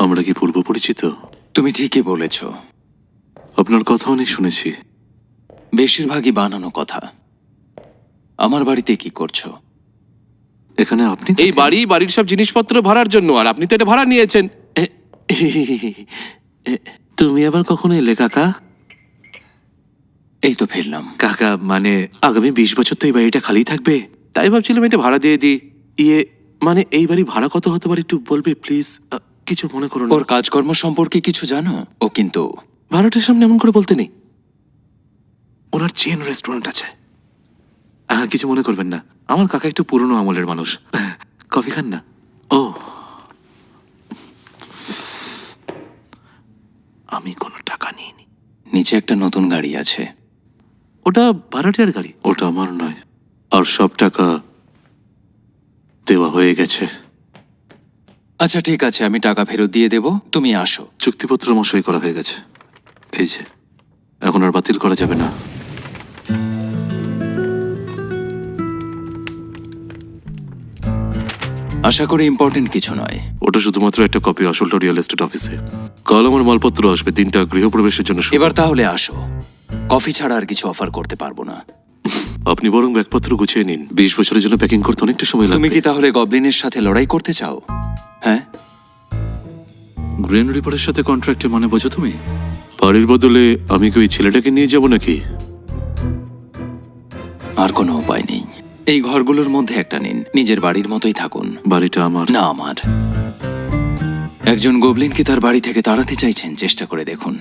আমরা কি পূর্ব পরিচিত? তুমি ঠিকই বলেছ। আপনার কথা অনেক শুনেছি। বেশিরভাগই বানানো কথা। আমার বাড়িতে কি করছো? এখানে আপনি এই বাড়ির সব জিনিসপত্র ভাড়ার জন্য, আর আপনি তো এটা ভাড়া নিয়েছেন। তুমি আবার কখনো এলে কাকা? এই তো ফিরলাম। কাকা মানে আগামী 20 বছর তো এই বাড়িটা খালি থাকবে। তাই ভাবছিলাম এটা ভাড়া দিয়ে দিই। মানে এই বাড়ি ভাড়া কত হতে পারে একটু বলবে প্লিজ? কিছু মনে করো না। ওর কাজকর্ম সম্পর্কে কিছু জানো? ও কিন্তু ভাড়াটার সামনে এমন করে বলতে নেই। ওনার চেন রেস্টুরেন্ট আছে। কিছু মনে করবেন না, আমার কাকা একটু পুরনো আমলের মানুষ। কফি খান না? ও, আমি কোনো টাকা নিইনি। নিচে একটা নতুন গাড়ি আছে। ওটা ভাড়াটিয়ার গাড়ি, ওটা আমার নয়। আর সব টাকা দেওয়া হয়ে গেছে। আচ্ছা ঠিক আছে, আমি টাকা ফেরত দিয়ে দেব, তুমি আসো। চুক্তিপত্র মশাই করা হয়ে গেছে। এই যে, এখন আর বাতিল করা যাবে না। আশা করি ইম্পর্টেন্ট কিছু নয়। ওটা শুধুমাত্র একটা কপি, আসলটা রিয়েল এস্টেট অফিসে। কাল আমার মালপত্র আসবে, 3টা গৃহপ্রবেশের জন্য শুভ। এবার তাহলে আসো। কফি ছাড়া আর কিছু অফার করতে পারবো না। আপনি বরং ব্যাগপত্র গুছিয়ে নিন। 20 বছরের জন্য প্যাকিং করতে অনেকটা সময় তুমি লাগবে। কি তাহলে গবলিনের সাথে লড়াই করতে চাও? হ্যাঁ, গ্রেন রিপারের সাথে কন্ট্রাক্টে মানে বোঝো তুমি? বাড়ির বদলে আমি কি ওই ছেলেটাকে নিয়ে যাব নাকি? আর কোনো উপায় নেই। এই ঘরগুলোর মধ্যে একটা নিন, নিজের বাড়ির মতোই থাকুন। বাড়িটা আমার না আমার। একজন গোবলিনকে তার বাড়ি থেকে তাড়াতে চাইছেন, চেষ্টা করে দেখুন।